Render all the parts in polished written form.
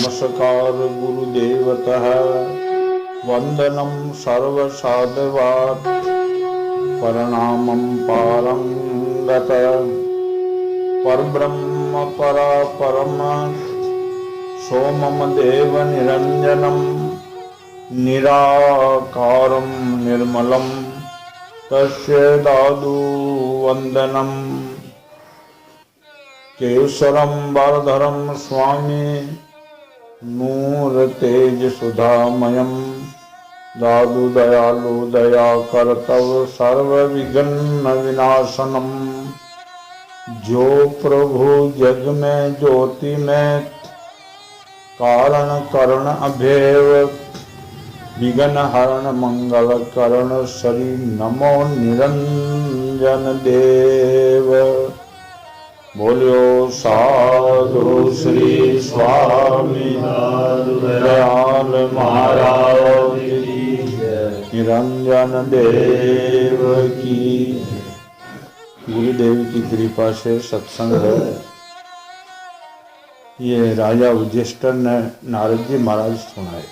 नमस्कार गुरुदेवतः वंदनम सर्वसाधवात् प्रणामं पारंगत परब्रह्म परापरम सोमम देव निरंजनम निराकारं निर्मलं तस्य दादु वंदनम केशरं वरधरं स्वामी नूर तेज सुधामयम् दादु दयालु दया करतव सर्व विघ्न विनाशनम जो प्रभु जग में ज्योति में कारण करण अभेव विघ्न हरण मंगल करण श्री नमो निरंजन देव। बोलियो साधु श्री स्वामी दयाल महाराज निरंजन देव की। गुरुदेव की कृपा से सत्संग है। ये राजा युधिष्ठिर ने नारद जी महाराज सुनाए।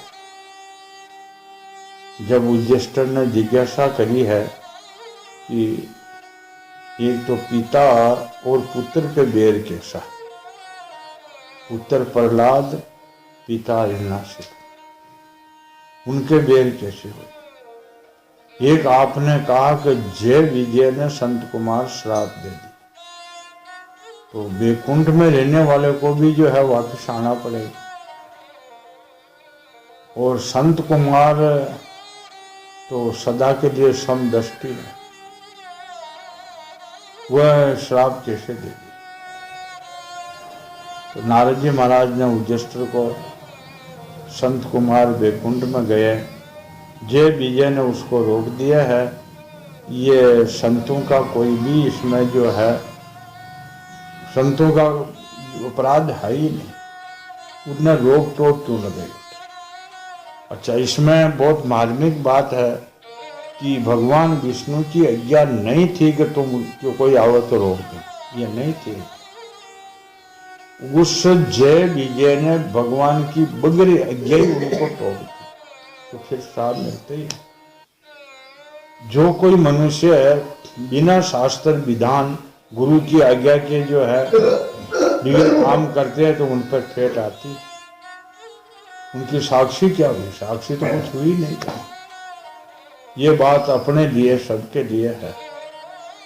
जब युधिष्ठिर ने जिज्ञासा करी है कि एक तो पिता और पुत्र के बैर कैसा, पुत्र प्रहलाद पिता हिरण्याकशिप, उनके बैर कैसे हुए। एक आपने कहा कि जय विजय ने संत कुमार श्राप दे दी, तो वैकुंठ में रहने वाले को भी जो है वापस आना पड़ेगा। और संत कुमार तो सदा के लिए समदृष्टि है, वह श्राप कैसे दे दी। तो नारद जी महाराज ने युधिष्ठिर को, संत कुमार वैकुंठ में गए, जय विजय ने उसको रोक दिया है। ये संतों का कोई भी इसमें जो है, संतों का अपराध है ही नहीं, उन्हें रोक टोक क्यों लगेगी। अच्छा, इसमें बहुत मार्मिक बात है कि भगवान विष्णु की आज्ञा नहीं थी कि तुम जो कोई आओ तो रोक दो, ये नहीं थी। उस जय विजय ने भगवान की बगैर आज्ञा ही उनको टोक दी, तो फिर श्राप मिलते ही। जो कोई मनुष्य है बिना शास्त्र विधान गुरु की आज्ञा के जो है विगत काम करते हैं तो उन पर फेट आती। उनकी साक्षी क्या हुई? साक्षी तो कुछ हुई नहीं। ये बात अपने लिए सबके लिए है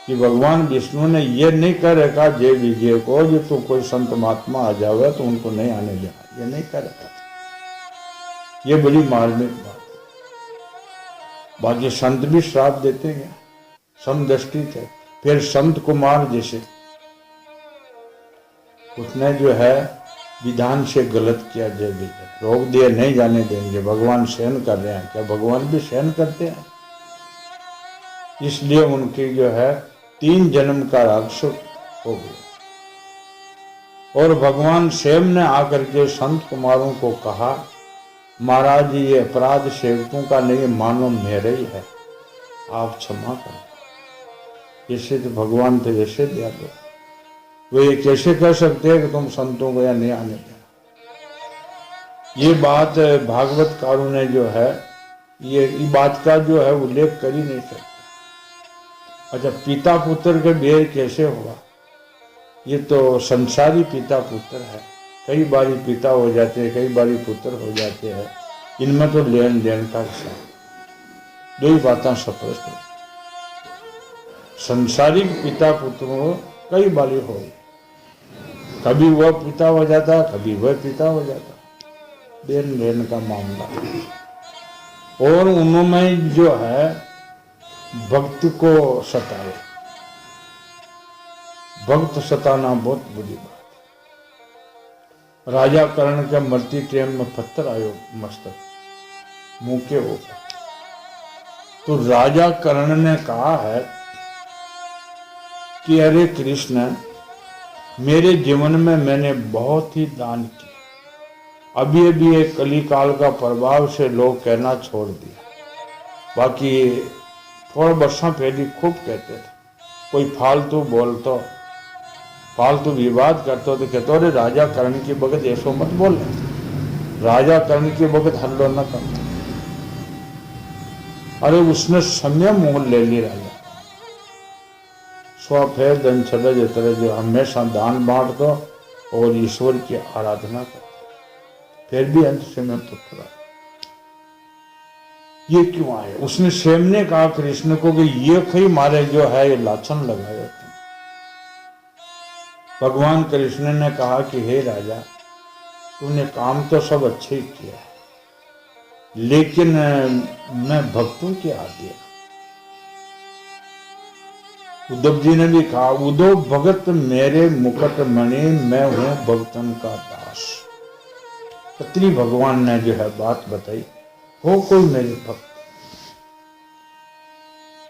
कि भगवान विष्णु ने ये नहीं कर रखा जय विजय को जो तो कोई संत महात्मा आ जावे तो उनको नहीं आने देना, ये नहीं कर रखा। ये बड़ी मार्मिक बात है। बाकी संत भी श्राप देते हैं, समदृष्टि थे। फिर संत कुमार जैसे उसने जो है विधान से गलत किया, जय विजय रोक दिए, नहीं जाने देंगे, भगवान सहन कर रहे हैं। क्या भगवान भी सहन करते हैं? इसलिए उनकी जो है 3 जन्म का राक्षस हो गया। और भगवान स्वयं ने आकर के संत कुमारों को कहा, महाराज ये अपराध सेवकों का नहीं, मानो मेरे ही है, आप क्षमा करें। ऐसे तो भगवान तो ऐसे दिया दो, वो ये कैसे कह सकते हैं कि तुम संतों को या नहीं आने देना। ये बात भागवतकारों ने जो है ये बात का जो है उल्लेख कर ही नहीं सकते। अच्छा, पिता पुत्र के बैर कैसे हुआ? ये तो संसारी पिता पुत्र है, कई बारी पिता हो जाते हैं, कई बारी पुत्र हो जाते हैं। इनमें तो लेन देन का हिसाब, दो ही बातें स्पष्ट है। संसारिक पिता पुत्रों कई बारी हो, कभी वह पिता हो जाता, कभी वह पिता हो जाता, लेन देन का मामला। और उन्होंने जो है भक्त को सताए, भक्त सताना बहुत बुरी बात। राजा कर्ण के मरती टाइम में पत्थर आयो मस्तक मुंह के ऊपर, तो राजा कर्ण ने कहा है कि अरे कृष्ण, मेरे जीवन में मैंने बहुत ही दान किया, अभी अभी एक कलिकाल का प्रभाव से लोग कहना छोड़ दिया। बाकी थोड़ा वर्षों पहले खूब कहते थे, कोई फालतू बोलतो, फालतू विवाद करते तो कहते अरे राजा कर्ण की बगत ऐसो मत बोले, राजा कर्ण के वक्त हल्लो न करता। अरे उसने संयम मोल ले ली राजा। स्वफे धन छद जतरे, जो हमेशा दान बांट दो और ईश्वर की आराधना करो, फिर भी अंत से मैं पुत्र आया। ये क्यों आए? उसने स्वयं ने कहा कृष्ण को कि ये कोई मारे जो है ये लाछन लगाए तुम। भगवान कृष्ण ने कहा कि हे राजा, तूने काम तो सब अच्छे ही किया, लेकिन मैं भक्तों की आज्ञा। उद्धव जी ने भी कहा, उद्धव भगत मेरे मुकुट मणि, मैं हूं भक्तन का दास। पत्री भगवान ने जो है बात बताई, हो कोई मेरे भक्त,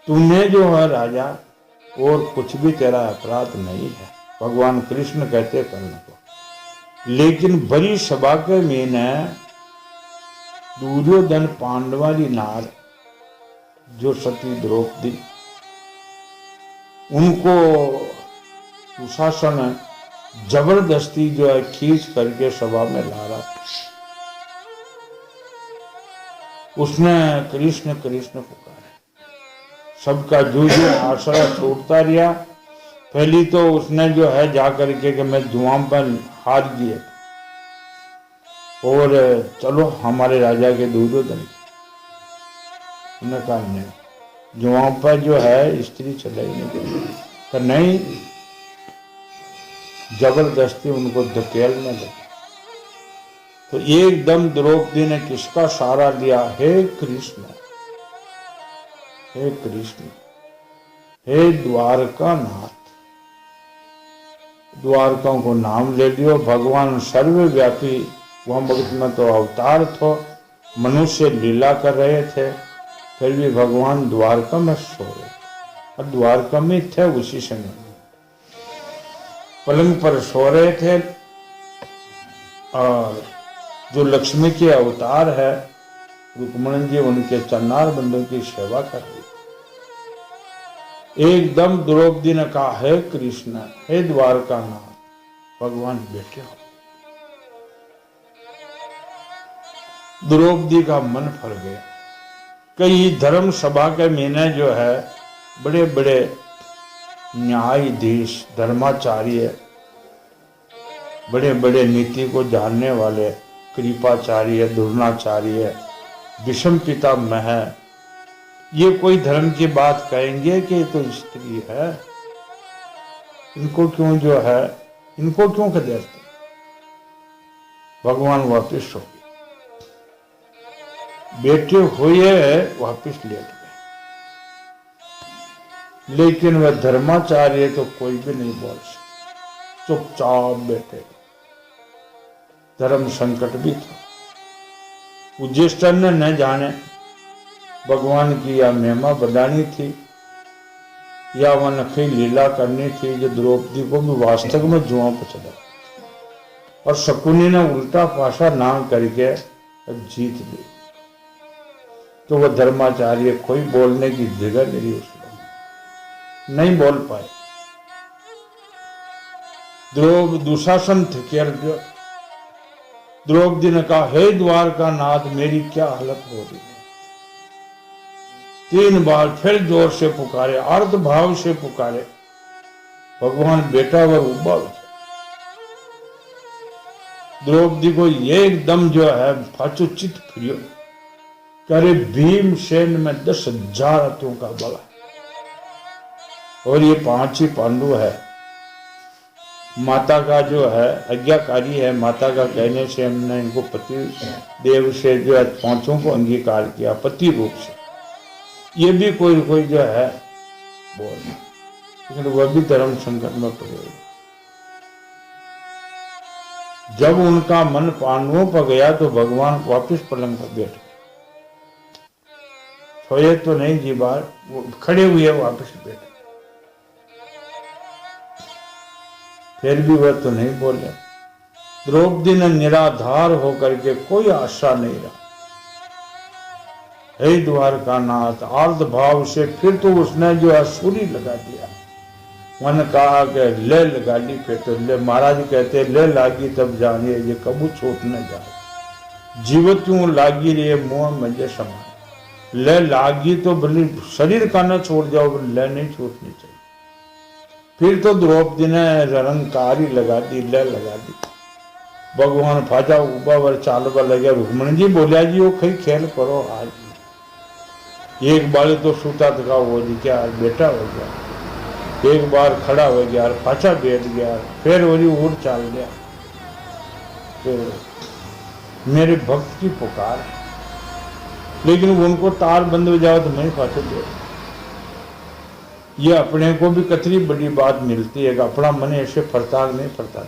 तूने जो है राजा और कुछ भी तेरा अपराध नहीं है। भगवान कृष्ण कहते कर्ण को, लेकिन बड़ी सभा के मैंने दुर्योधन पांडवाली नार जो सती द्रौपदी, उनको दुशासन जबरदस्ती जो है खींच करके सभा में ला रहा। उसने कृष्ण कृष्ण पुकारे, सबका जो आसरा छूटता रहा। पहली तो उसने जो है जाकर के मैं जुआम पर हाथ दिए और चलो हमारे राजा के दुर्योधन, उन्होंने कहा नहीं, जुआम पर जो है स्त्री चलाई नहीं, तो नहीं, जबरदस्ती उनको धकेलने लगे। तो एकदम द्रौपदी ने किसका सहारा लिया? हे कृष्ण, हे कृष्ण, हे द्वारका नाथ। द्वारका को नाम ले लियो। भगवान सर्वव्यापी, वह वक्त में तो अवतार थो, मनुष्य लीला कर रहे थे, फिर भी भगवान द्वारका में सो रहे और द्वारका में थे। उसी समय पलंग पर सो रहे थे और जो लक्ष्मी के अवतार है रुक्मणी जी, उनके चन्नार बंधु की सेवा कर रही। एकदम द्रौपदी ने कहा, हे कृष्ण, हे द्वारका नाथ, भगवान बैठे हो। द्रौपदी का मन फर गया। कई धर्म सभा के महीने जो है बड़े बड़े न्यायाधीश, धर्माचार्य, बड़े बड़े नीति को जानने वाले, कृपाचार्य, द्रोणाचार्य, विषम पितामह, ये कोई धर्म की बात कहेंगे कि तो स्त्री है, इनको क्यों जो है, इनको क्यों खदेड़ते? भगवान वापिस हो गए, बैठे हुए वापिस लेट गए। लेकिन वह धर्माचार्य तो कोई भी नहीं बोल सकते, चुपचाप बैठे। धर्म संकट भी था। युधिष्ठिर ने न जाने भगवान की या महिमा बढ़ानी थी या वह नखी लीला करनी थी, जो द्रौपदी को भी वास्तव में जुआ पर चला और शकुनी ने उल्टा पासा नाम करके जीत ली। तो वह धर्माचार्य कोई बोलने की जगह नहीं, उसको नहीं बोल पाए। दुशासन थे। द्रौपदी ने कहा, हे द्वारका नाथ, मेरी क्या हालत हो रही है। 3 बार फिर जोर से पुकारे, अर्ध भाव से पुकारे। भगवान बेटा वर उबा उठे। द्रौपदी को ये एकदम जो है फाचुचित फिरियो, करे भीमसेन में 10,000 हाथियों का बल है और ये 5 ही पांडु है। माता का जो है आज्ञाकारी है, माता का कहने से हमने इनको पति देव से जो है 5 को अंगीकार किया पति रूप से। ये भी कोई जो है बोल, लेकिन वह भी धर्म संकट में पड़े। जब उनका मन पांडवों पर गया तो भगवान वापिस पलंग पर बैठ गए। सोए तो नहीं जी, बार वो खड़े हुए वापिस बैठ गए। फिर भी वह तो नहीं बोले। द्रौपदी ने निराधार होकर के कोई आशा नहीं रहा। हे द्वारका नाथ, अर्ध भाव से फिर तो उसने जो है सूरी लगा दिया। मैंने कहा कि ले लगा ली, फिर तो ले। महाराज कहते ले लागी तब जानिए ये कबू छूट न जाए। जीवत्यों लागी रे मुंह मजे समान। ले लागी तो भले शरीर का न छोड़ जाओ, ले नहीं छूटनी चाहिए। फिर तो द्रौपदी ने रंगकारी लगा दी, ले लगा दी। भगवान फाजा उबावर चालवा लगे। रुक्मणी जी बोलिया जी वो कई खेल करो आज। एक बार तो सूता थका हो गया, बेटा हो गया। एक बार खड़ा हो गया, पाछा बैठ गया, फिर वो उड़ चाल गया। फिर मेरे भक्त की पुकार है, लेकिन उनको तार बंद हो जाओ तो मैं पाछे दे। ये अपने को भी कतरी बड़ी बात मिलती है कि अपना मन ऐसे फरता नहीं फरता।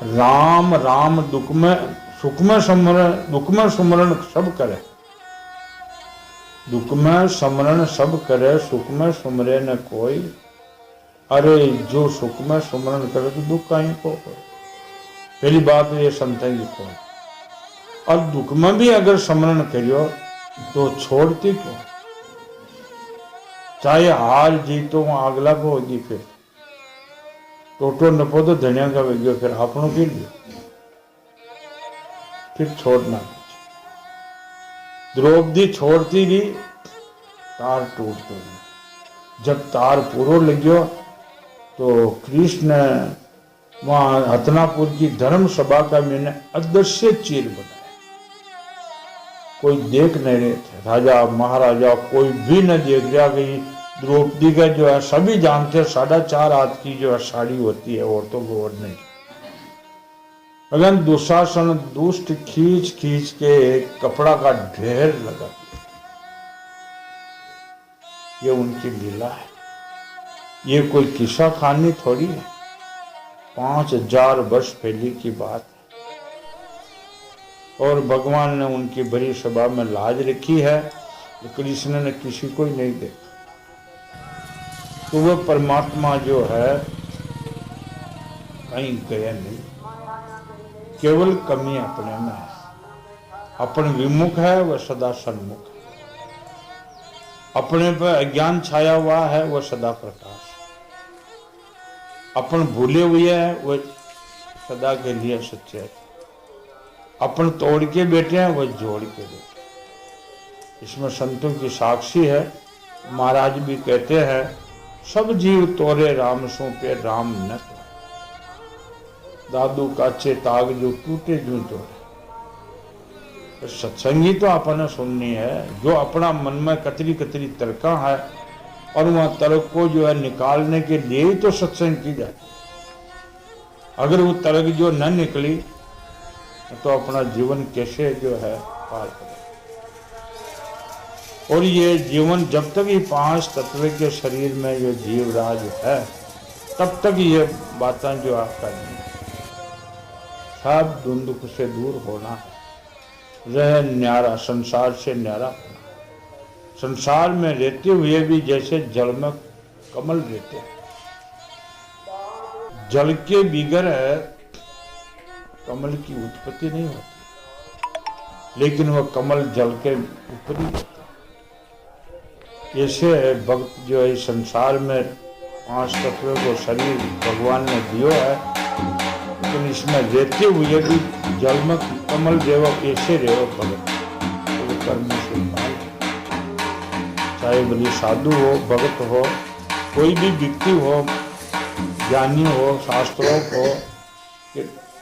राम राम दुख में सुख में स्मरण, दुख में स्मरण सब करे। दुख में स्मरण सब करे, सुख में सुमरे न कोई। अरे जो सुख में स्मरण करे तो दुख कहीं को। पहली बात ये समझा की कौन। और दुख में भी अगर स्मरण करियो तो छोड़ती क्यों। चाहे हार जीतो अगला को होगी, फिर टोटो नपो तो धनिया का वेग्यो, फिर आपनों के लिए फिर छोड़ना। द्रौपदी छोड़ती रही, तार टूटते गए। जब तार पूरो लग्यो तो कृष्ण वहां हतनापुर की धर्म सभा का मैंने अदृश्य चीर बनाया। कोई देख नहीं रहे थे, राजा महाराजा कोई भी न देख रहा। गई द्रौपदी का जो है सभी जानते हैं 4.5 हाथ की जो है साड़ी होती है, औरतों को और नहीं। अगर दुशासन दुष्ट खींच खींच के कपड़ा का ढेर लगा दिया। ये उनकी लीला है, ये कोई किस्सा कहानी थोड़ी है। 5000 वर्ष पहले की बात है। और भगवान ने उनकी बड़ी सभा में लाज रखी है, कृष्ण ने किसी को ही नहीं देखा। तो वह परमात्मा जो है कहीं गया नहीं, केवल कमी अपने में है। अपन विमुख है, वह सदा सन्मुख है। अपने पर अज्ञान छाया हुआ है, वह सदा प्रकाश। अपन भूले हुए हैं, वह सदा के लिए सच्चे है। अपन तोड़ के बैठे हैं, वह जोड़ के बैठे। इसमें संतों की साक्षी है। महाराज भी कहते हैं सब जीव तोरे राम सो पे राम न तो। दादू काचे ताग जो टूटे जू तोरे। तो सत्संगी तो अपन सुननी है। जो अपना मन में कतरी कतरी तर्का है और वह तर्क को जो है निकालने के लिए ही तो सत्संग की जाती। अगर वो तर्क जो न निकली तो अपना जीवन कैसे जो है पार करें। और ये जीवन जब तक ये 5 तत्व के शरीर में ये जीवराज है तब तक ये बातें जो आप करनी है। सब दुख से दूर होना है, रह न्यारा, संसार से न्यारा होना। संसार में रहते हुए भी जैसे जल में कमल रहते हैं। जल के बिगर है कमल की उत्पत्ति नहीं होती, लेकिन वह कमल जल के ऊपर ही होता है। ऐसे भक्त जो है संसार में 5 तत्वों को शरीर भगवान ने दियो है, लेकिन इसमें रहते हुए भी जल में कमल रेव ऐसे रेव भगत। तो कर्म से पाल, चाहे भले साधु हो, भगत हो, कोई भी व्यक्ति हो, ज्ञानी हो, शास्त्रों को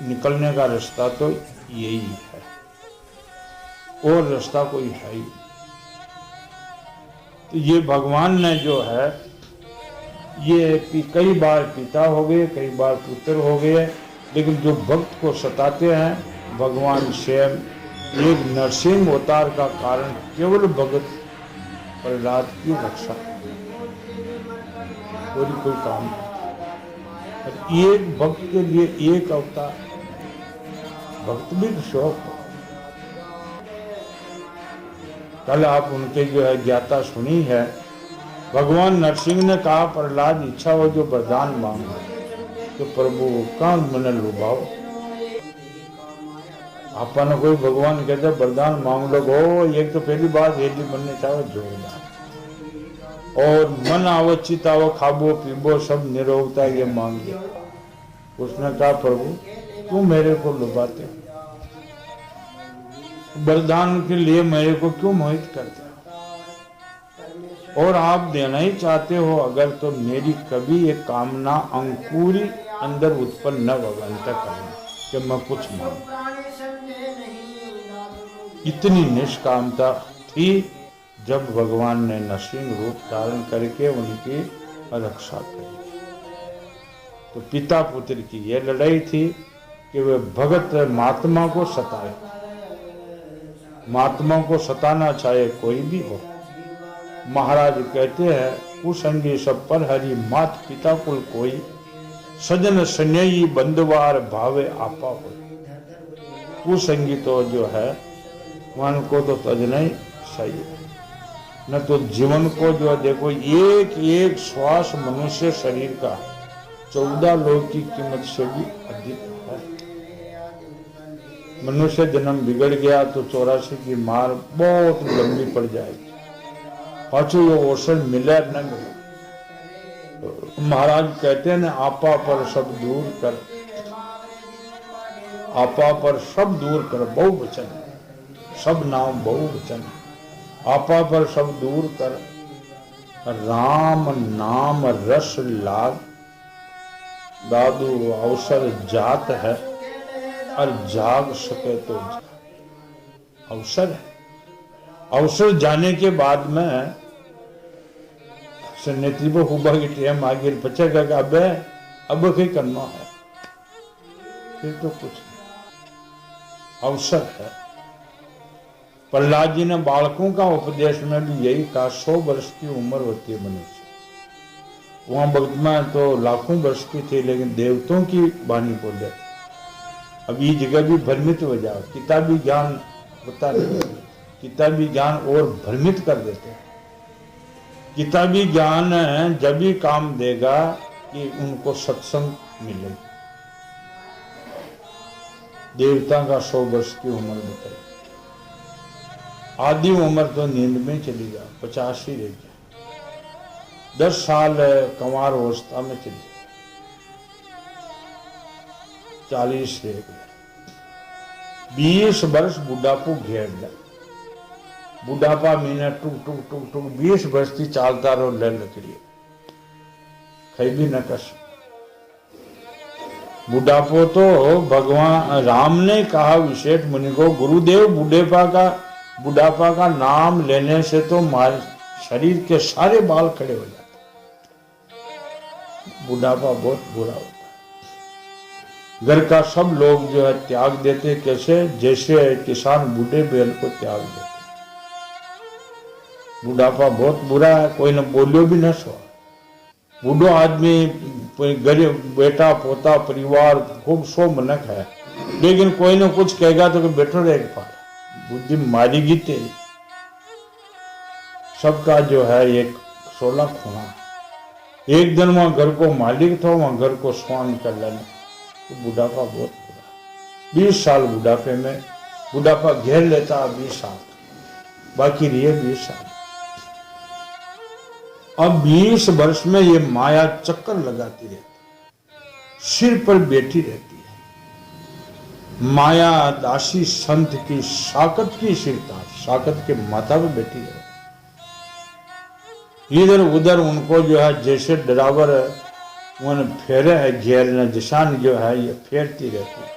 निकलने का रास्ता तो यही है, और रास्ता कोई है ही। तो ये भगवान ने जो है ये कई बार पिता हो गए, कई बार पुत्र हो गए, लेकिन जो भक्त को सताते हैं भगवान स्वयं एक नरसिंह अवतार का कारण केवल भगत प्रहलाद की रक्षा, कोई काम नहीं। एक भक्त के लिए एक अवतार, भक्त भी शौक हो। कल आप उनके जो है ज्ञाता सुनी है। भगवान नरसिंह ने कहा प्रहलाद इच्छा हो जो वरदान मांगो, तो प्रभु कहाँ मन लुभाओ। अपन कोई भगवान कहते वरदान मांग लो, एक तो पहली बात हेली बनने चाहो जोरदार, और मन आवो चित आवो खाबो पीबो सब निरोगता ये मांग लिया। उसने कहा प्रभु तू मेरे को लुभाते, वरदान के लिए मेरे को क्यों मोहित करते हो? और आप देना ही चाहते हो अगर, तो मेरी कभी ये कामना अंकुरी अंदर उत्पन्न न भगवंता करना कि मैं कुछ मांगू। इतनी निष्कामता थी जब भगवान ने नरसिंह रूप धारण करके उनकी रक्षा करी। तो पिता पुत्र की यह लड़ाई थी कि वे भगत महात्मा को सताए। महात्मा को सताना चाहे कोई भी हो। महाराज कहते हैं कुसंगी सब पर हरि मात पिता कुल कोई, सजन स्नेही बंधुवार भावे आपा हो। कुसंगी तो जो है मन को तो तजना ही सही है, न तो जीवन को जो देखो एक एक श्वास मनुष्य शरीर का 14 लोग की कीमत से भी अधिक है। मनुष्य जन्म बिगड़ गया तो 84 की मार बहुत लंबी पड़ जाएगी। पाछो ये अवसर मिले न मिले। तो महाराज कहते हैं ना, आपा पर सब दूर कर, आपा पर सब दूर कर बहुवचन, सब नाम बहुवचन। आपा पर सब दूर कर, राम नाम रस लाग। दादू अवसर जात है और जाग सके तो अवसर है। अवसर जाने के बाद में नेतृत्व हुआ की टाइम आगे बचेगा कि अब क्या करना है, फिर तो कुछ नहीं। अवसर है। प्रहलाद जी ने बालकों का उपदेश में भी यही कहा, 100 वर्ष की उम्र होती है मनुष्य। वहां भक्त में तो लाखों वर्ष की थी, लेकिन देवताओं की वाणी बोले। अब ये जगह भी भ्रमित हो जाओ, किताबी ज्ञान होता नहीं। किताबी ज्ञान और भ्रमित कर देते हैं। किताबी ज्ञान जब भी काम देगा कि उनको सत्संग मिलेगी। देवता का 100 वर्ष की उम्र बताई, आधी उम्र तो नींद में चली गया, 50 ही रह गया। 10 साल कंवार अवस्था में चली गई, 40 रह गया। 20 वर्ष बुढ़ापो घेर लिया। बुढ़ापा मीने टुक टुक टुक टुक 20 वर्ष की चालता रहो, ले लकड़ी खाई भी न कर। बुढ़ापो तो भगवान राम ने कहा विशेष मुनि को, गुरुदेव बुढ़ापा का नाम लेने से तो शरीर के सारे बाल खड़े हो जाते। बुढ़ापा बहुत बुरा होता है। घर का सब लोग जो है त्याग देते, कैसे? जैसे किसान बूढ़े बैल को त्याग देते। बुढ़ापा बहुत बुरा है, कोई न बोलियो भी न सो। बूढ़ो आदमी गरीब बेटा पोता परिवार खूब 100 मनक है, लेकिन कोई न कुछ कहेगा तो बैठो रहे पार, बुद्धि मारेगी तेरी। सबका जो है एक 16 खूना। एक दिन वहां घर को मालिक था, वहां घर को स्वान कर लेने। तो बुढ़ापा बहुत बुरा। 20 साल बुढ़ापे में बुढ़ापा घेर लेता, 20 साल बाकी रही 20 साल। अब 20 वर्ष में ये माया चक्कर लगाती रहती, सिर पर बैठी रहती है। माया दासी संत की साकत की सिरता, साकत के माथा पे बैठी है। इधर उधर उनको जो है जैसे ड्राइवर उन फेरे है घेर ने निशान जो है ये फेरती रहती है।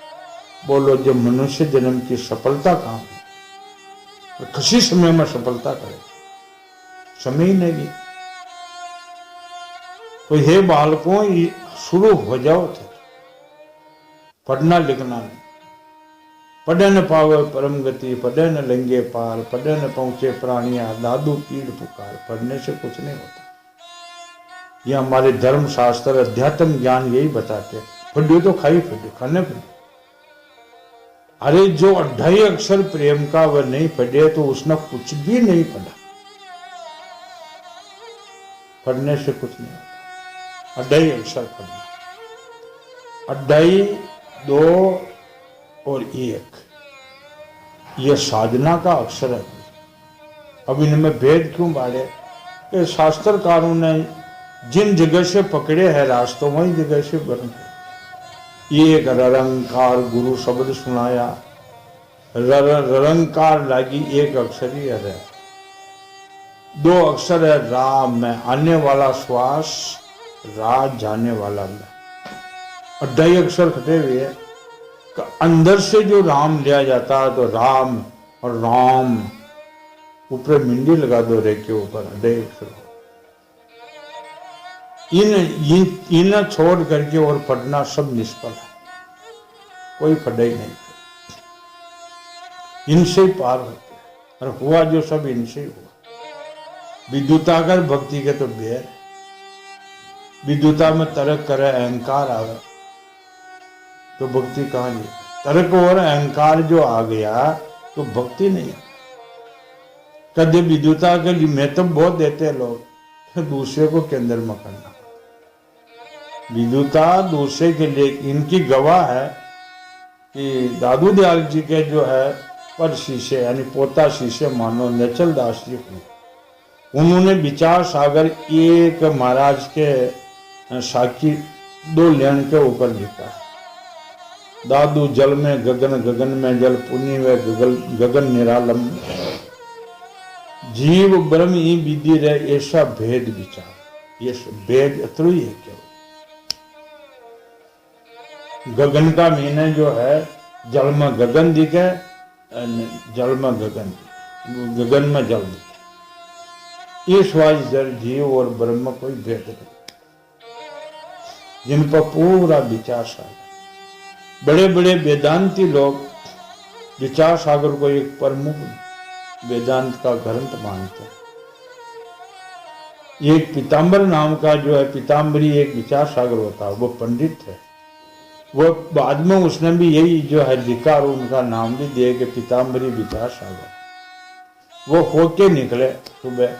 बोलो जो मनुष्य जन्म की सफलता कहाँ है? किसी समय में सफलता करे, समय ही नहीं। तो हे बालकों शुरू हो जाओ थे, पढ़ना लिखना नहीं। पढ़े न पावे परम गति, पढ़े न लेंगे पार, पढ़े न पहुंचे प्राणिया, दादू पीड़ पुकार। पढ़ने से कुछ नहीं होता। ये हमारे धर्म शास्त्र अध्यात्म ज्ञान यही बताते हैं। पढ़ियो तो खाई पढ़ियो, खाने पढ़ियो। अरे जो 2.5 अक्षर प्रेम का वह नहीं पढ़े तो उसने कुछ भी नहीं पढ़ा। पढ़ने से कुछ नहीं होता। 2.5 अक्षर पढ़ना, 2.5 2 और 1 ये साधना का अक्षर है। अब इनमें भेद क्यों बाढ़े? कि शास्त्रकारों ने जिन जगह से पकड़े हैं रास्तों वही जगह से बन। ये एक निरंकार गुरु शब्द सुनाया, ररंकार लागी एक अक्षर ही है। दो अक्षर है राम में, आने वाला श्वास, राज जाने वाला में, और ढाई अक्षर खटे हुए है। अंदर से जो राम लिया जाता है तो राम और राम, ऊपर मिंडी लगा दो रे के ऊपर, ढाई अक्षर। इन छोड़ करके और पढ़ना सब निष्फल है, कोई पढ़ाई नहीं। इनसे ही पार होते हैं, और हुआ जो सब इनसे ही हुआ। विद्युतागर भक्ति के तो बेर, विद्युता में तर्क करे अहंकार आवे तो भक्ति कहां नहीं। तर्क और अहंकार जो आ गया तो भक्ति नहीं। कदे विद्युता के लिए मैं तो बहुत देते लोग, दूसरे को केंद्र में करना। विद्युता दूसरे के लिए, इनकी गवाह है कि दादू दयाल जी के जो है पर शीशे यानी पोता शीशे मानो नेचल दास जी को, उन्होंने विचार सागर एक महाराज के साकी 2 लेन के ऊपर लिखा। दादू जल में गगन, गगन में जल, पुण्य में गगन निरालम, जीव ब्रह्म ही विधि रहे ऐसा भेद विचार। ये भेद अतरु ही है केवल। गगन का मीने जो है जल में गगन दिखे, जल में गगन, गगन में जल दिखे। इस वाइज जल जीव और ब्रह्म कोई भेद नहीं, जिन पर पूरा विचार सागर। बड़े बड़े वेदांती लोग विचार सागर को एक प्रमुख वेदांत का ग्रंथ मानते हैं। एक पीताम्बर नाम का जो है पीताम्बरी एक विचार सागर होता है, वो पंडित है। वो बाद में उसने भी यही जो है लिखा और उनका नाम भी दिए कि पीताम्बरी विचार सागर। वो होके निकले सुबह,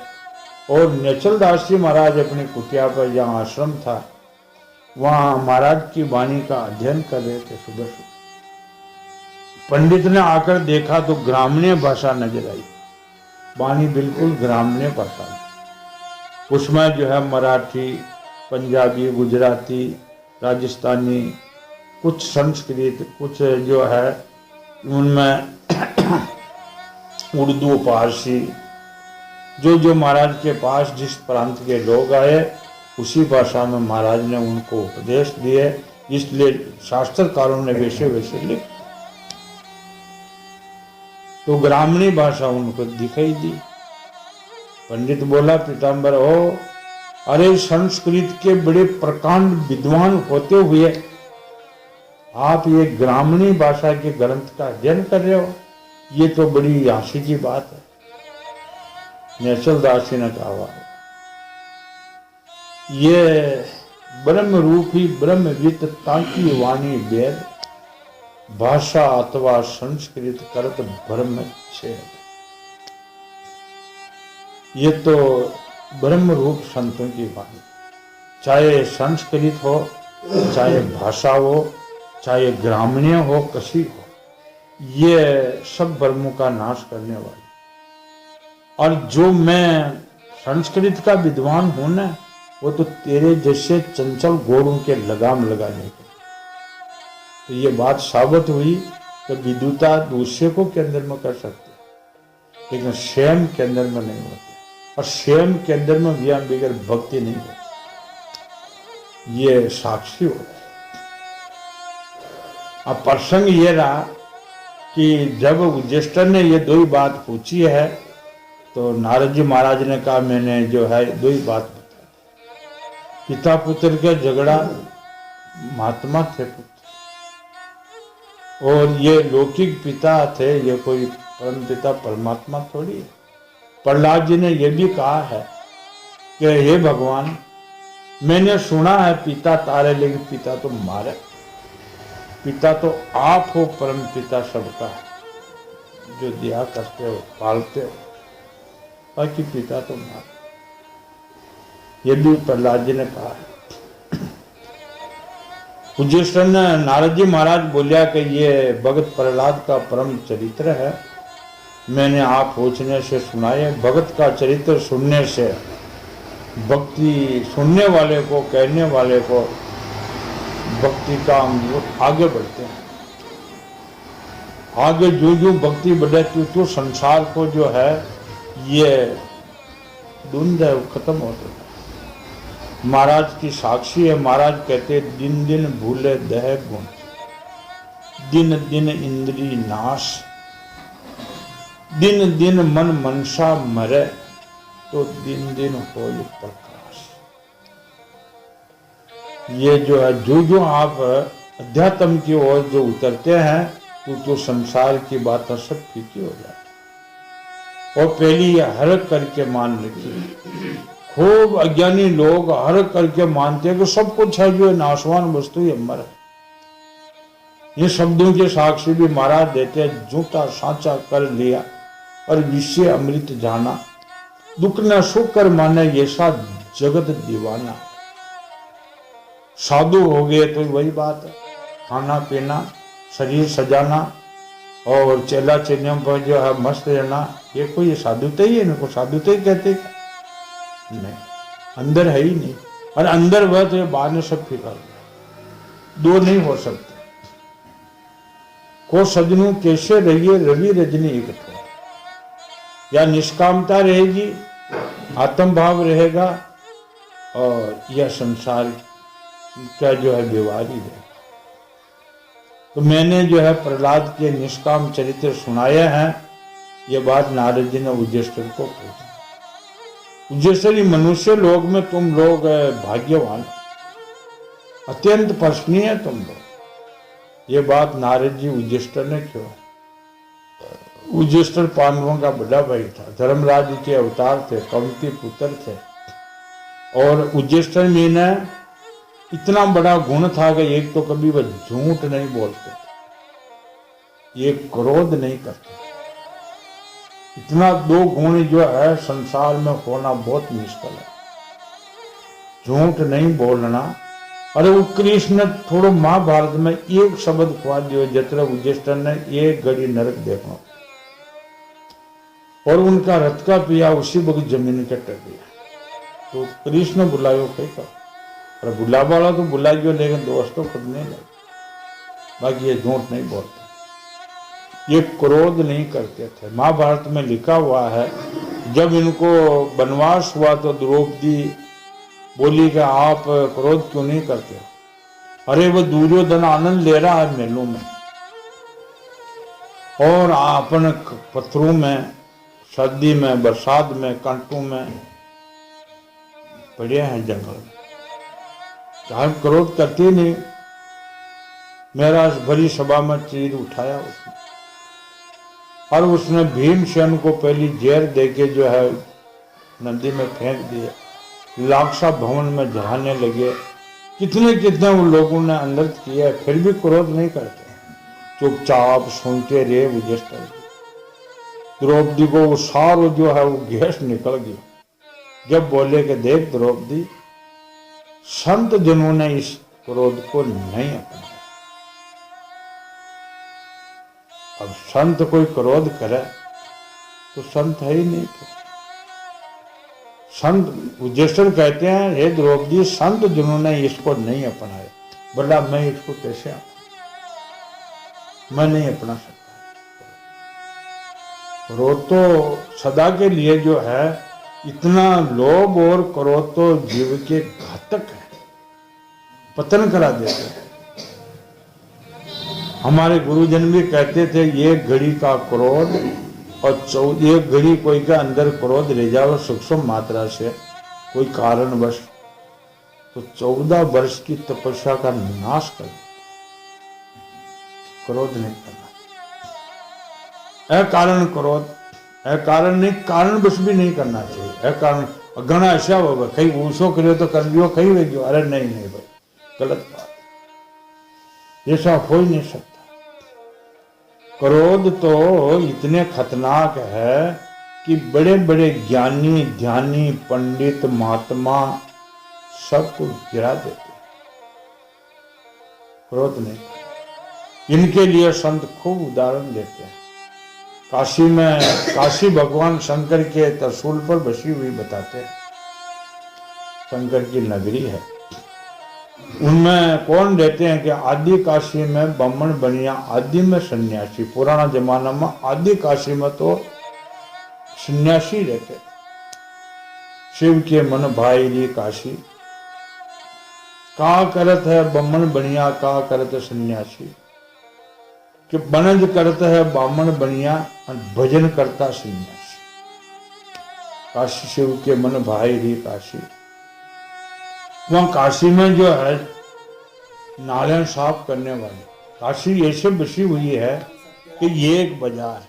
और नेचल दास जी महाराज अपनी कुटिया पर जहाँ आश्रम था वहां महाराज की वाणी का अध्ययन कर रहे थे सुबह सुबह। पंडित ने आकर देखा तो ग्रामीण भाषा नजर आई, वाणी बिल्कुल ग्रामीण भाषा। उसमें जो है मराठी, पंजाबी, गुजराती, राजस्थानी, कुछ संस्कृत, कुछ जो है उनमें उर्दू, पारसी, जो महाराज के पास जिस प्रांत के लोग आए उसी भाषा में महाराज ने उनको उपदेश दिए। इसलिए शास्त्रकारों ने वैसे वैसे लिख, तो ग्रामीणी भाषा उनको दिखाई दी। पंडित बोला पीताम्बर हो, अरे संस्कृत के बड़े प्रकांड विद्वान होते हुए आप ये ग्रामीणी भाषा के ग्रंथ का अध्ययन कर रहे हो, ये तो बड़ी आशी की बात है। नेचल दास जी ने कहा ये ब्रह्म रूप ही ब्रह्मविद ताकी वाणी वेद, भाषा अथवा संस्कृत करत ब्रह्म छेद। ये तो ब्रह्म रूप संतों की वाणी, चाहे संस्कृत हो, चाहे भाषा हो, चाहे ग्रामीण हो, कसी हो, ये सब ब्रह्मों का नाश करने वाली। और जो मैं संस्कृत का विद्वान हूं ना, वो तो तेरे जैसे चंचल घोड़ों के लगाम लगाने के। तो ये बात साबित हुई कि विद्युता दूसरे को केंद्र में कर सकते, लेकिन स्वयं केंद्र में नहीं होते, और स्वयं केंद्र में व्यायाम बगैर भक्ति नहीं होती। ये साक्षी होता। अब प्रसंग ये रहा कि जब युधिष्ठिर ने ये 2 ही बात पूछी है तो नारद जी महाराज ने कहा मैंने जो है 2 ही बात बता। पिता पुत्र के झगड़ा, महात्मा थे पुत्र, और ये लौकिक पिता थे, ये कोई परम पिता परमात्मा थोड़ी है। प्रहलाद जी ने यह भी कहा है कि हे भगवान, मैंने सुना है पिता तारे लेकिन पिता तो मारे। पिता तो आप हो, परम पिता सबका है, जो दिया करते हो, पालते हो, बाकी पिता तो मारे। ये भी प्रहलाद जी ने कहा है। युधिष्ठिर ने नारद जी महाराज बोलिया कि ये भगत प्रहलाद का परम चरित्र है, मैंने आप पूछने से सुनाए। भगत का चरित्र सुनने से भक्ति, सुनने वाले को, कहने वाले को भक्ति का आगे बढ़ते हैं। आगे जो जो भक्ति बढ़े तो संसार को जो है ये धुंध है वो खत्म होता है। महाराज की साक्षी है, महाराज कहते दिन दिन भूले दह गुण, दिन दिन इंद्री नाश, दिन दिन मन मनसा मरे, तो दिन दिन हो प्रकाश। ये जो है जो आप अध्यात्म की ओर जो उतरते हैं तो संसार की बातें सब फीकी हो जाती। और पहली ये हर करके मान रखी। खूब अज्ञानी लोग हर करके मानते हैं कि सब कुछ है जो नाशवान वस्तु ये अमर है। ये शब्दों के साक्षी भी महाराज देते हैं, झूठा साचा कर लिया और विषय अमृत जाना, दुख न सुख कर माने ये सा जगत दीवाना। साधु हो गए तो वही बात है, खाना पीना, शरीर सजाना और चेला चेलियों पर जो है मस्त रहना, ये कोई साधुता ही है? इनको साधुता ही कहते नहीं, अंदर है ही नहीं। और अंदर वह तो बाहर में सब फीका, दो नहीं हो सकते। को सजनों कैसे रहिए रवि रजनी एक ठो, या निष्कामता रहेगी, आत्म भाव रहेगा, और यह संसार का जो है व्यवहार ही रहेगा। तो मैंने जो है प्रहलाद के निष्काम चरित्र सुनाए हैं। ये बात नारद जी ने उज्जेष्ठर को पूछी। उज्जेष्ठरी मनुष्य लोग में तुम लोग भाग्यवान, अत्यंत प्रशंसनीय है तुम लोग। ये बात नारद जी उज्जेष्ठर ने क्यों? उज्जेष्ठर पांडवों का बड़ा भाई था, धर्मराज के अवतार थे, कंती पुत्र थे। और उज्जेष्ठर में ने इतना बड़ा गुण था कि एक तो कभी वह झूठ नहीं बोलते, ये क्रोध नहीं करते। इतना दो गुण जो है संसार में होना बहुत मुश्किल है, झूठ नहीं बोलना। अरे वो कृष्ण थोड़ो महाभारत में एक शब्द खुआ दियो, जत्र उज्जेष्ठर ने एक घड़ी नरक देखना, और उनका रथ का पिया उसी वक्त जमीन के टक गया। तो कृष्ण बुलायो कहीं का, और बुला वाला तो बुलाइयो, लेकिन दोस्तों खुद नहीं लगे। बाकी ये झूठ नहीं बोलते, ये क्रोध नहीं करते थे। महाभारत में लिखा हुआ है, जब इनको वनवास हुआ तो द्रौपदी बोली कि आप क्रोध क्यों नहीं करते? अरे वो दुर्योधन आनंद ले रहा है मेलों में, और अपन पत्थरों में, सर्दी में, बरसात में, कांटों में पड़े हैं जंगल में, चाहे क्रोध करती नहीं। मेरा भरी सभा में तीर उठाया उसने, और उसने भीमसेन को पहली जहर देके जो है नदी में फेंक दिया, लाक्षा भवन में जलाने लगे। कितने कितने उन लोगों ने अंदर किया, फिर भी क्रोध नहीं करते, चुपचाप सुनते रहे। उज्जेष्ठर द्रौपदी को वो सारो जो है वो गैस निकल गया। जब बोले कि देख द्रौपदी, संत जनों ने इस क्रोध को नहीं अपनाया। अब संत कोई क्रोध करे तो संत है ही नहीं। तो संत उज्जेष्ठर कहते हैं, हे द्रौपदी, संत जिन्होंने इसको नहीं अपनाया, बोला मैं इसको कैसे मैं नहीं अपना सकता। क्रोध तो सदा के लिए जो है, इतना लोभ और क्रोध तो जीव के घातक है, पतन करा देते हैं। हमारे गुरुजन भी कहते थे, ये घड़ी का क्रोध और एक घड़ी कोई के अंदर क्रोध ले जाओ सूक्ष्म मात्रा से कोई कारणवश, तो 14 वर्ष की तपस्या का नाश कर दे। क्रोध नहीं करना, अकारण क्रोध, अकारण नहीं, कारणवश भी नहीं करना चाहिए। अकारण घना ऐसा होगा, कहीं ऊसो करे तो कर लियो, कहीं वे गयो, अरे नहीं नहीं भाई, गलत बात, ऐसा हो ही नहीं सकता। क्रोध तो इतने खतरनाक है कि बड़े बड़े ज्ञानी, ध्यानी, पंडित, महात्मा सबको गिरा देते। क्रोध नहीं, इनके लिए संत खूब उदाहरण देते हैं। काशी में, काशी भगवान शंकर के त्रिशूल पर बसी हुई बताते हैं, शंकर की नगरी है। उनमें कौन रहते हैं कि आदि काशी में ब्राह्मण बनिया, आदि में सन्यासी। पुराना जमाना में आदि काशी में तो सन्यासी रहते। शिव के मन भाई री काशी, का करत है ब्राह्मण बनिया, का करत है सन्यासी। कि बनज करत है ब्राह्मण बनिया और भजन करता सन्यासी। काशी शिव के मन भाई री काशी। वहां काशी में जो है नाले साफ करने वाले, काशी ऐसे बसी हुई है कि ये एक बाजार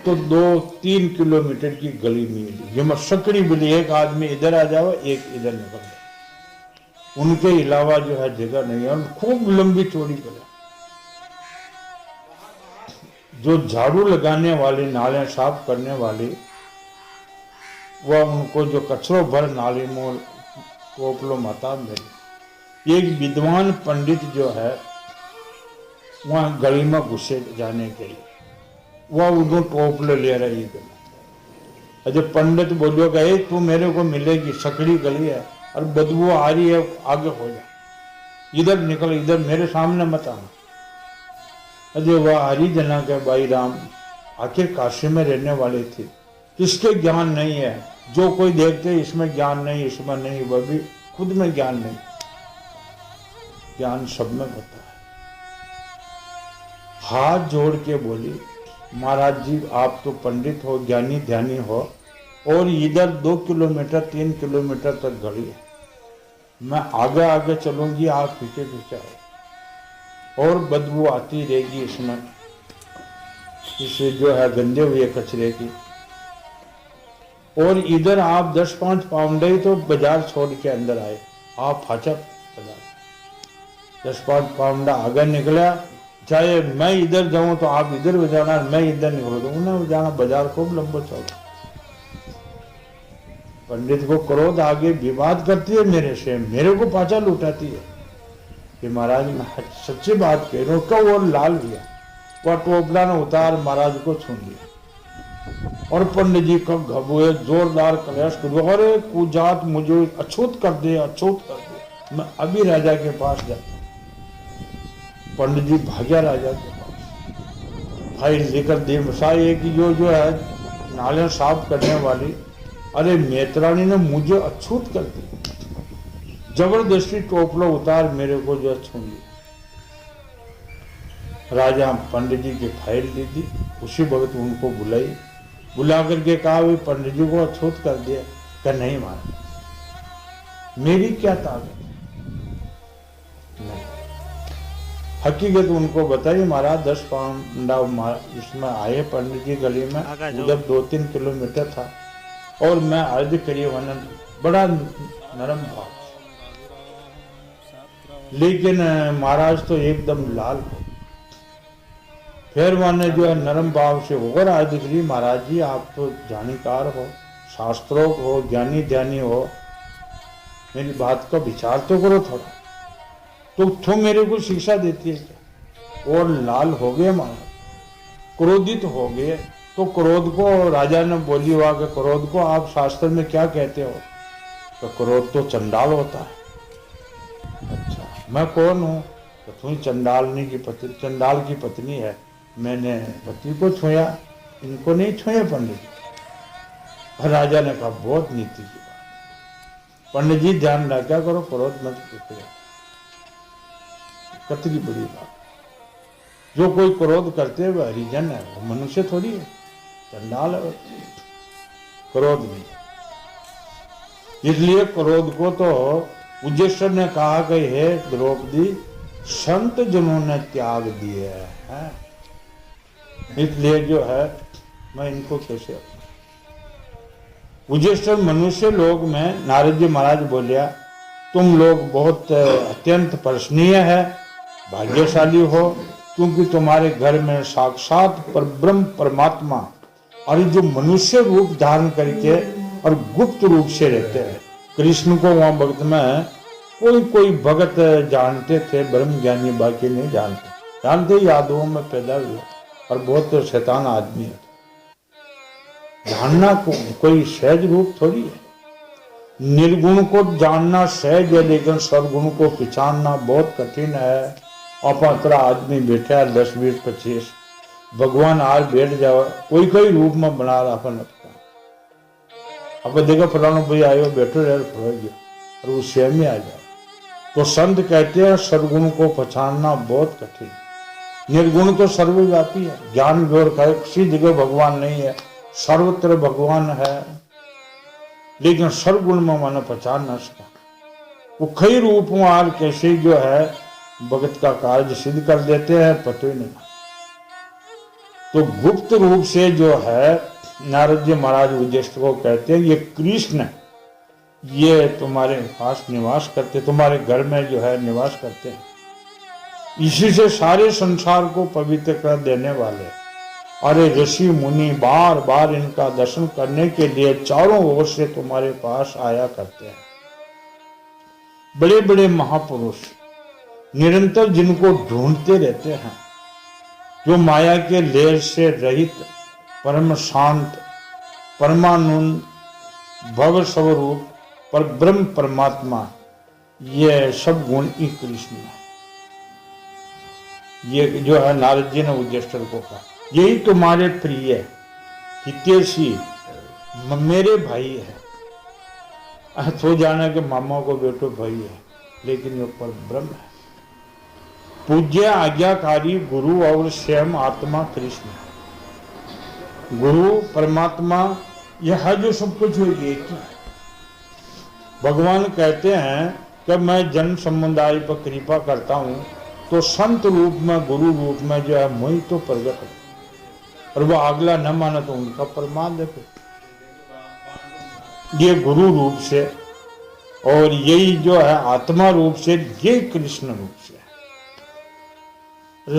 तो 2-3 किलोमीटर की गली मिली, जिसमें सकड़ी बिली, एक आदमी इधर आ जाओ एक इधर निकल जाए, उनके अलावा जो है जगह नहीं है। और खूब लंबी चौड़ी गली। जो झाड़ू लगाने वाली, नाले साफ करने वाली, वह उनको जो कचरो भर नाली में टोपलो माता मिली। एक विद्वान पंडित जो है वहां गली में घुसे जाने के लिए, वह उनको टोपले ले रही है। अजय पंडित बोलो गए तू मेरे को मिलेगी, सकड़ी गली है और बदबू आ रही है, आगे हो जा, इधर निकल, इधर मेरे सामने मत आना। अजय वह हरिजना के भाई राम आखिर काशी में रहने वाले थे, किसके ज्ञान नहीं है। जो कोई देखते इसमें ज्ञान नहीं, इसमें नहीं, वह भी खुद में ज्ञान नहीं। ज्ञान सब में होता है। हाथ जोड़ के बोली, महाराज जी आप तो पंडित हो, ज्ञानी ध्यानी हो, और इधर 2 किलोमीटर 3 किलोमीटर तक घड़ी है, मैं आगे आगे चलूंगी, आप पीछे पीछे आओ, और बदबू आती रहेगी इसमें, इसे जो है गंदे हुए कचरे की। और इधर आप 10-5 पाउंड ही तो बाजार छोड़ के अंदर आए, आप फाचा बाजार 10-5 पाउंड आगे निकला, चाहे मैं इधर जाऊं तो आप इधर हो जाना, मैं इधर निकलो तो उन्हें जाना, बाजार खूब लंबा चौड़ा। पंडित को क्रोध आगे, विवाद करती है मेरे से, मेरे को पाचा लुटाती है कि महाराज मैं सच्ची बात कह रहा हूं। कब और लाल गया, वह टोपला ने उतार महाराज को छू लिया, और पंडित जी कब घबुए जोरदार कलेश कर, अरे कुजात मुझे अछूत कर दे, अछूत कर दे, मैं अभी राजा के पास जाता। पंडित जी भाग्या राजा के पास, भाई लेकर दे मसाई कि जो है नाले साफ करने वाली, अरे मेतरानी ने मुझे अछूत कर दी, जबरदस्ती टोपलो उतार मेरे को जो छू लिया। राजा पंडित जी की फाइल ली थी, उसी वक्त उनको बुलाई, बुला करके कहा भाई पंडित जी को अछूत कर दिया। क्या नहीं मारा, मेरी क्या ताकत नहीं। हकीकत उनको बताई, महाराज 10 पाउंड इसमें आए पंडित जी गली में, उधर 2-3 किलोमीटर था, और मैं अर्ज करी वन बड़ा नरम भाव, लेकिन महाराज तो एकदम लाल हो। फिर मैंने जो है नरम भाव से और अर्ज करी, महाराज जी आप तो जानकार हो, शास्त्रों हो, ज्ञानी ध्यानी हो, मेरी बात का विचार तो करो थोड़ा, तो तुम मेरे को शिक्षा देती है क्या। और लाल हो गए महाराज, क्रोधित हो गए। तो क्रोध को राजा ने बोली हुआ कि क्रोध को आप शास्त्र में क्या कहते हो, तो क्रोध तो चंडाल होता है। अच्छा मैं कौन हूँ, तो तुम चंडालनी की पत्नी, चंडाल की पत्नी है, मैंने पति को छुआ, इनको नहीं छुए पंडित। राजा ने कहा बहुत नीति की बात, पंडित जी ध्यान रखा करो, क्रोध मत करो, कतरी बड़ी बात। जो कोई क्रोध करते हुए हरिजन है, वो मनुष्य थोड़ी है, चंडाल है, क्रोध नहीं। इसलिए क्रोध को तो उज्जेश्वर ने कहा कि हे द्रौपदी संत जनों ने त्याग दिए हैं, इसलिए जो है मैं इनको कैसे। उज्जेश्वर मनुष्य लोग में नारद जी महाराज बोलिया, तुम लोग बहुत अत्यंत प्रशंसनीय है, भाग्यशाली हो, क्योंकि तुम्हारे घर में साक्षात पर ब्रह्म परमात्मा और जो मनुष्य रूप धारण करके और गुप्त रूप से रहते हैं। कृष्ण को वहां भक्त में कोई भगत जानते थे, ब्रह्म ज्ञानी बाकी नहीं जानते यादवों में पैदा हुए, और बहुत शैतान आदमी है। जानना कोई सहज रूप थोड़ी है। निर्गुण को जानना सहज है, लेकिन सर्वगुण को पहचानना बहुत कठिन है। अपना आदमी बैठा है 10, 20, 25, भगवान आज बैठ जाओ कोई कोई रूप में बना रहा अपन अपना। अब देखो फलाना भाई आयो बैठो रह गया और वो स्वयं ही आ जाए। तो संत कहते हैं सर्वगुण को पहचानना बहुत कठिन। निर्गुण तो सर्वव्यापी है, ज्ञान जोर का किसी जगह भगवान नहीं है, सर्वत्र भगवान है, लेकिन सर्वगुण में मानो पहचान न सका। वो कई रूप में आर कैसे जो है भगत का कार्य सिद्ध कर देते हैं, पता ही नहीं। तो गुप्त रूप से जो है नारद जी महाराज युधिष्ठिर को कहते हैं ये कृष्ण ये तुम्हारे पास निवास करते, तुम्हारे घर में जो है निवास करते हैं, इसी से सारे संसार को पवित्र कर देने वाले। अरे ऋषि मुनि बार बार इनका दर्शन करने के लिए चारों ओर से तुम्हारे पास आया करते हैं। बड़े बड़े महापुरुष निरंतर जिनको ढूंढते रहते हैं, जो माया के लेर से रहित परम शांत परमानंद भव स्वरूप पर ब्रह्म परमात्मा, ये सब गुण ही कृष्ण है। ये जो है नारद जी ने युधिष्ठिर को कहा यही तुम्हारे प्रिय हितैषी मेरे भाई है। तो जाना कि मामा को बेटो भाई है, लेकिन ये पर ब्रह्म है। पूज्य आज्ञाकारी गुरु और स्वयं आत्मा कृष्ण। गुरु परमात्मा यह है जो सब कुछ एक ही है। भगवान कहते हैं कि मैं जन समुदाय पर कृपा करता हूं, तो संत रूप में गुरु रूप में जो है मुझ तो प्रगट है, और वो अगला न माना तो उनका प्रमाद है। ये गुरु रूप से और यही जो है आत्मा रूप से, ये कृष्ण रूप से।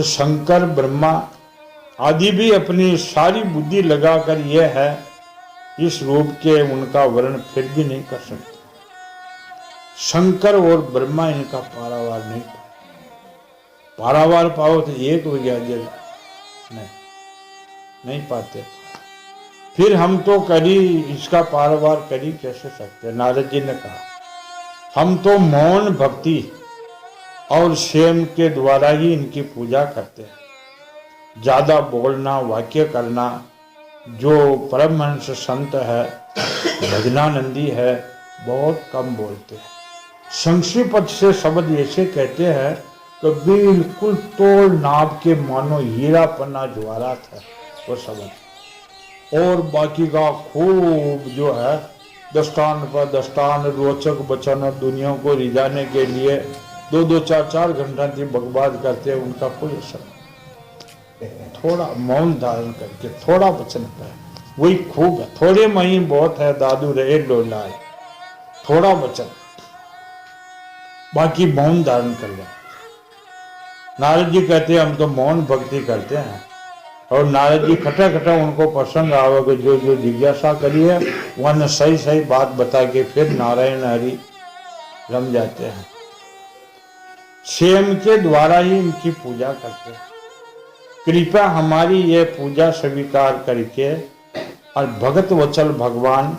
शंकर ब्रह्मा आदि भी अपनी सारी बुद्धि लगाकर यह है इस रूप के उनका वर्णन फिर भी नहीं कर सकते। शंकर और ब्रह्मा इनका पारावार नहीं पाए। पारावार पाओ तो एक हो गया, नहीं पाते। फिर हम तो करी इसका पारावार करी कैसे सकते। नारद जी ने कहा हम तो मौन भक्ति और स्वयं के द्वारा ही इनकी पूजा करते हैं। ज्यादा बोलना वाक्य करना, जो परमहंस संत है भजनानंदी है, बहुत कम बोलते हैं। संक्षिप्त से शब्द ऐसे कहते हैं तो बिल्कुल तोड़ नाप के मानो हीरा पन्ना ज्वारा था वो शब्द। और बाकी का खूब जो है दस्तान पर दस्तान रोचक वचन दुनिया को रिझाने के लिए 2-2, 4-4 घंटा की बकवाद करते हैं। उनका कोई असर नहीं। थोड़ा मौन धारण करके थोड़ा वचन है वही खूब है। थोड़े में ही बहुत है, दादू रहे लोलाए। थोड़ा वचन, बाकी मौन धारण कर ले। नारद जी कहते हैं हम तो मौन भक्ति करते हैं, और नारद जी खटा खटा उनको पसंद आओगे जो जो जिज्ञासा करी है वह सही सही बात बता के फिर नारायण हरि रम जाते हैं। स्वयं के द्वारा ही इनकी पूजा करते हैं। कृपया हमारी ये पूजा स्वीकार करके और भगत वचल भगवान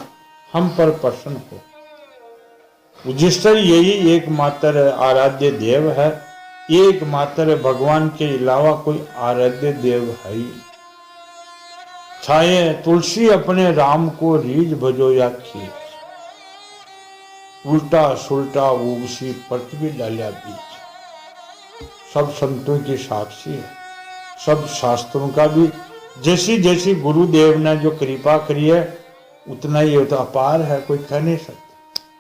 हम पर प्रसन्न हो। युधिष्ठिर यही एकमात्र आराध्य देव है। एकमात्र भगवान के अलावा कोई आराध्य देव है ही। छाये तुलसी अपने राम को रीझ भजो या खींच, उल्टा सुल्टा उगसी पृथ्वी डालिया बीच। सब संतों की साक्षी है, सब शास्त्रों का भी। जैसी जैसी गुरुदेव ने जो कृपा करी है उतना ही तो अपार है, कोई कह नहीं सकता।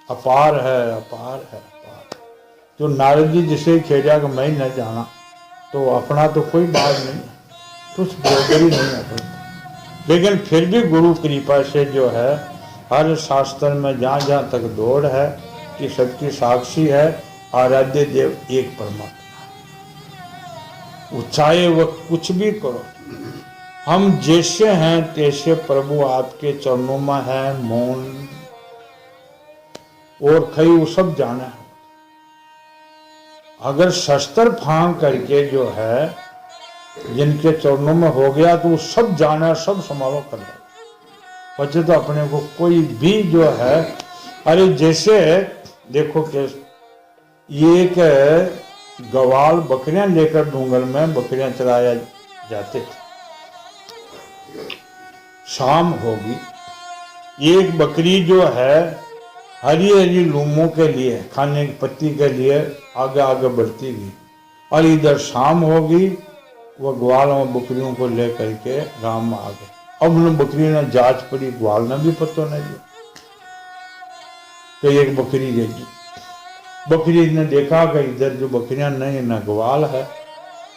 अपार है, अपार है, अपार। जो नारद जी जिसे खेड़ा कि मैं न जाना, तो अपना तो कोई बात नहीं, कुछ बरोबरी नहीं अपनी। लेकिन फिर भी गुरु कृपा से जो है हर शास्त्र में जहाँ जहाँ तक दौड़ है कि सबकी साक्षी है आराध्य देव एक परमात्मा। चाहे वह कुछ भी करो, हम जैसे हैं तैसे प्रभु आपके चरणों में है। मौन और खई वो सब जाना है। अगर शस्त्र फांग करके जो है जिनके चरणों में हो गया तो वो सब जाना, सब समारोह कर रहा। बच्चे तो अपने को कोई भी जो है अरे जैसे देखो कि ये एक गवाल बकरियां लेकर डूंगर में बकरियां चराया जाते थे। शाम होगी, एक बकरी जो है हरी हरी लूमों के लिए, खाने की पत्ती के लिए आगे आगे बढ़ती गई, और इधर शाम होगी, वह ग्वाल और बकरियों को लेकर के गांव में आ गए। अब उन बकरी ने जांच पड़ी, ग्वाल ने भी पता नहीं तो एक बकरी देगी। बकरी ने देखा कि इधर जो बकरियां नहीं न ग्वाल है,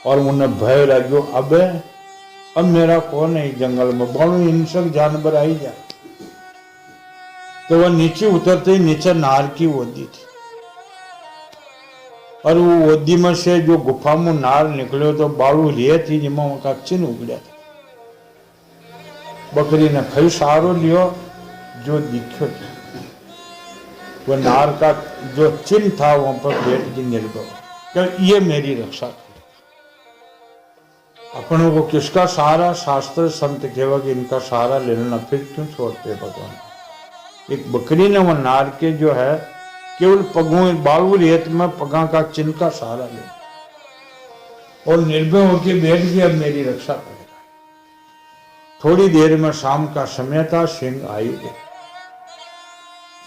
और उन्हें भय लग्यो, अब मेरा कौन है जंगल में, बड़ो हिंसक जानवर आई जाए। तो वह नीचे उतरते ही नीचे नार की ओदी थी, और वो ओदी में से जो गुफा में नार निकलो तो बाड़ू लिए थी जिसमें उनका चिन्ह उगड़िया था। बकरी ने खई सहारो लियो, जो दिखो वो नार का जो चिन्ह था वहां पर बैठ जी निर्भर, ये मेरी रक्षा करेगा। अपनों को किसका सहारा, शास्त्र संत कहवा कि इनका सहारा लेना, फिर क्यों छोड़ते भगवान। एक बकरी ने वो नार के जो है केवल पगों बालू रेत में पगा का चिन्ह का सहारा ले और निर्भय होकर बैठ गया, अब मेरी रक्षा करेगा। थोड़ी देर में शाम का समय था, सिंह आई गए।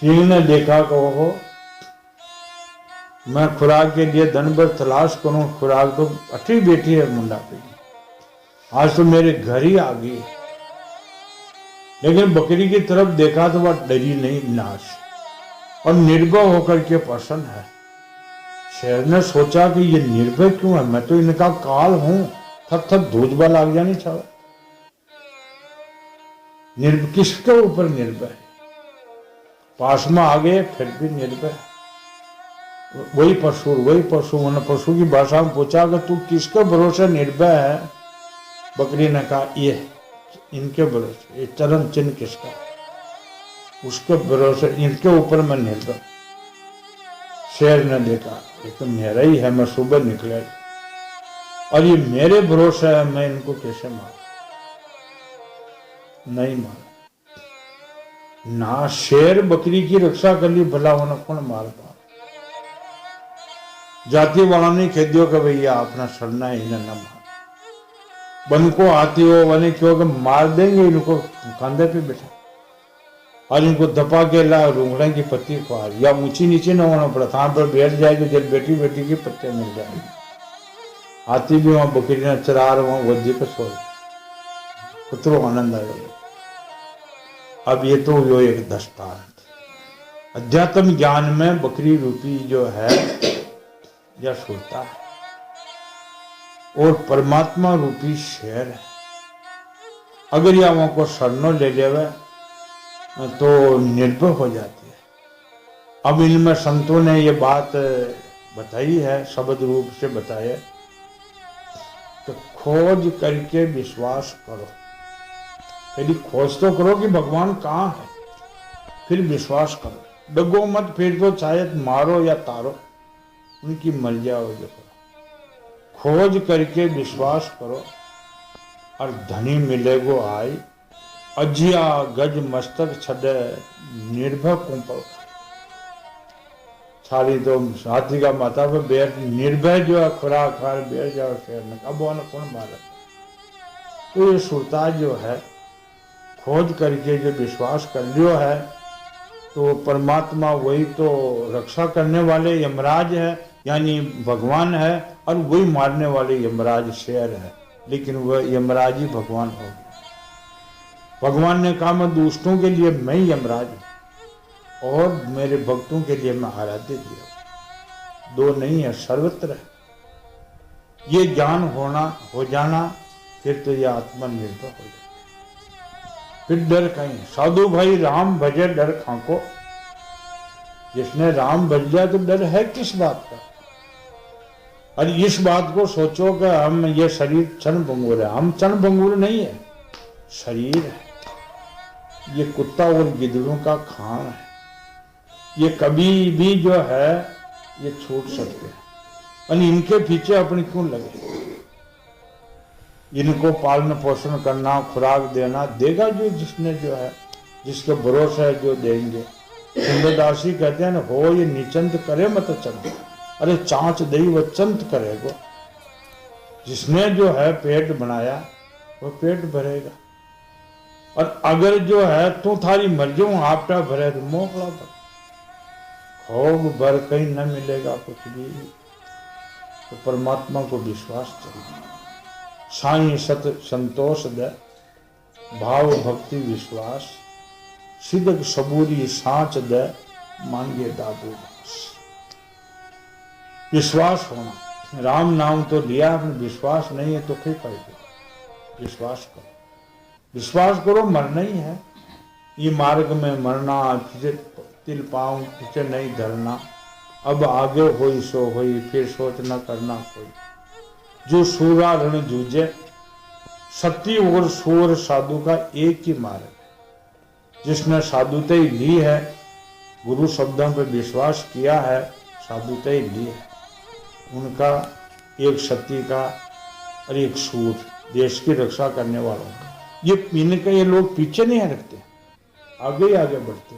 सिंह ने देखा कि ओहो, मैं खुराक के लिए दिन भर तलाश करूं, खुराक तो अठी बैठी है मुंडा पे, आज तो मेरे घर ही आ गई। लेकिन बकरी की तरफ देखा तो वह डरी नहीं, नाश और निर्भय होकर के प्रसन्न है। शेर ने सोचा कि ये निर्भय क्यों है, मैं तो इनका काल हूं, थक थक धूजबा लाग जानी चाहिए। किसके ऊपर निर्भय है, पास में आ गए फिर भी निर्भय। वही पशु उन्होंने पशु की भाषा में पूछा कि तू किसके भरोसे निर्भय है। बकरी ने कहा ये इनके भरोसे, ये चरण चिन्ह किसका, उसके भरोसे, इनके ऊपर मैं निर्भर। शेर ने देखा ये तो मेरा ही है, मैं सुबह निकले और ये मेरे भरोसे है, मैं इनको कैसे मारूं। नहीं मारा ना, शेर बकरी की रक्षा कर ली, भला उन्हें कौन मार पा। जाति वाला नहीं खेदियो कि भैया अपना सड़ना है, इन्हें न मार। बन को आती हो वने क्योंकि मार देंगे इनको, कंधे पे बैठा और इनको दबा के ला रूंगड़े की पत्ती खुआ, या ऊंची नीचे न होना पड़ा, थान पर बैठ जाएगी, जब बेटी बेटी की पत्ते मिल जाएगी। हाथी भी वहां बकरी ने चरा वहां वज्जी पे सो, पुत्रो आनंद आएगा। अब ये तो यो एक दृष्टांत, अध्यात्म ज्ञान में बकरी रूपी जो है यह सुरता है, और परमात्मा रूपी शेर है। अगर यह वहां को शरणों ले लेवे तो निर्भय हो जाती है। अब इनमें संतों ने ये बात बताई है, शब्द रूप से बताया तो खोज करके विश्वास करो। यदि खोज तो करो कि भगवान कहाँ है, फिर विश्वास करो। डगो मत, फिर तो चाहे मारो या तारो, उनकी मर्जी हो जो करो। खोज करके विश्वास करो और धनी मिलेगो आई, अजिया गज मस्तक छड़े निर्भय कुंपल। छाली तो हाथी का माथा पे बैठ निर्भय जो है खुराक खा बैठ जाओ शेर ने, अब वो कौन मारा। तो ये सुरता जो है खोज करके जो विश्वास कर लियो है, तो परमात्मा वही तो रक्षा करने वाले यमराज है, यानी भगवान है, और वही मारने वाले यमराज शेर है। लेकिन वह यमराज ही भगवान हो गया। भगवान ने कहा मैं दुष्टों के लिए मैं ही यमराज हूं और मेरे भक्तों के लिए मैं आराध्य दिया। दो नहीं है, सर्वत्र है। ये ज्ञान हो जाना, फिर तो यह आत्मनिर्भर हो जाए, फिर डर कहीं। साधु भाई राम भजे डर खाको, जिसने राम भज लिया तो डर है किस बात का। और इस बात को सोचो कि हम ये शरीर क्षण भंगुर है, हम क्षण भंगुर नहीं है, शरीर है। ये कुत्ता और गिदड़ों का खान है, ये कभी भी जो है ये छूट सकते हैं, और इनके पीछे अपनी क्यों लगे। इनको पालन पोषण करना, खुराक देना देगा जो जिसने जो है, जिसके भरोसे है जो देंगे। सुंदरदास जी कहते हैं हो ये निचंत करे मत चंद, अरे चांच दई वो चंत करेगो। जिसने जो है पेट बनाया वो पेट भरेगा, और अगर जो है तू थारी मर्जी आपटा भरे तो मोकला भर, भोग भर कहीं न मिलेगा कुछ भी। तो परमात्मा को विश्वास चाहिए। साईं सत संतोष दे, भाव भक्ति विश्वास, सिदक सबूरी सांच दे, मांगे दादू दास। विश्वास होना, राम नाम तो लिया आपने, विश्वास नहीं है तो क्या फायदा। विश्वास करो, विश्वास करो, मरना ही है। ये मार्ग में मरना, तिल पाँव पीछे नहीं धरना, अब आगे होई सो होई, फिर सोच न करना कोई। जो सूरा रण जूझे, सत्य और सूर साधु का एक ही मार्ग है। जिसने साधुते ही ली है, गुरु शब्दों पर विश्वास किया है, साधुते ही ली है, उनका एक सत्य का और एक सूर, देश की रक्षा करने वालों का। ये पीने के ये लोग पीछे नहीं हटते, आगे ही आगे बढ़ते,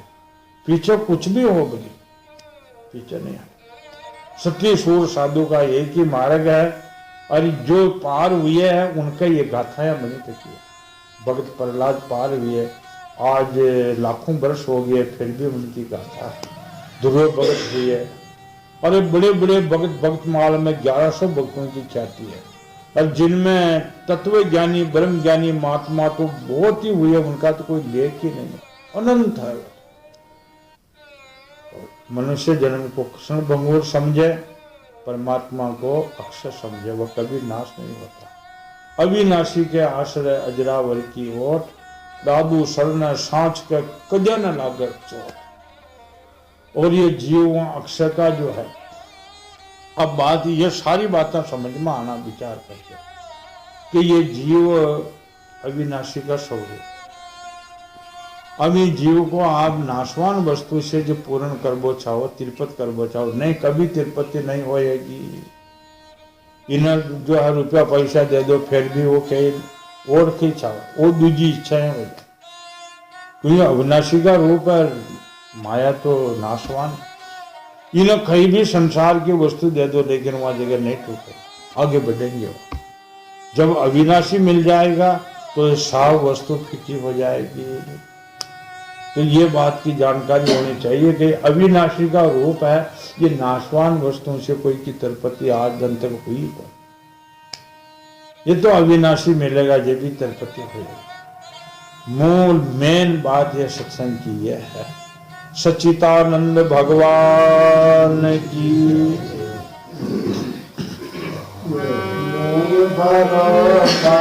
पीछे कुछ भी हो गई पीछे नहीं हटते। सत्य सूर साधु का एक ही मार्ग है, और जो पार हुए हैं उनका ये गाथाएं बनी तकी है। भगत प्रहलाद पार हुए, आज लाखों वर्ष हो गए, फिर भी उनकी गाथा है। ध्रुव भगत हुए, और बड़े बड़े भगत भक्तमाल में 1100 भक्तों की ख्याति है, और जिनमें तत्व ज्ञानी ब्रह्म ज्ञानी महात्मा तो बहुत ही हुए, उनका तो कोई लेख ही नहीं, अनंत है। मनुष्य जन्म को कृष्ण भंगुर समझे, परमात्मा को अक्षर समझे, वह कभी नाश नहीं होता। अविनाशी के आश्रय अजरावर की ओट, दादू शरण सांच के कदे न लागे चोट। और ये जीव अक्षर का जो है, अब बात ये सारी बातें समझ में आना विचार करके कि ये जीव अविनाशी का स्वरूप। अब ये जीव को आप नाशवान वस्तु से जो पूर्ण करबो चाहो, तिरपत करबो चाहो, नहीं, कभी तिरपति नहीं होएगी। इन्हें जो है रुपया पैसा दे दो, फिर भी वो कहीं और की चाहो, वो दूजी इच्छाएं हो जाए। क्योंकि अविनाशी का रूप है, माया तो नाशवान। इन्हें कहीं भी संसार की वस्तु दे दो, लेकिन वहां जगह नहीं टूटे, आगे बढ़ेंगे वो। जब अविनाशी मिल जाएगा तो साव वस्तु फीकी हो जाएगी। तो ये बात की जानकारी होनी चाहिए कि अविनाशी का रूप है, ये नाशवान वस्तुओं से कोई की तरपति आज दिन तक हुई हो। ये तो अविनाशी मिलेगा, ये भी तरपति होगा। मूल मेन बात ये सत्संग की ये है। सच्चिदानंद भगवान की भरोसा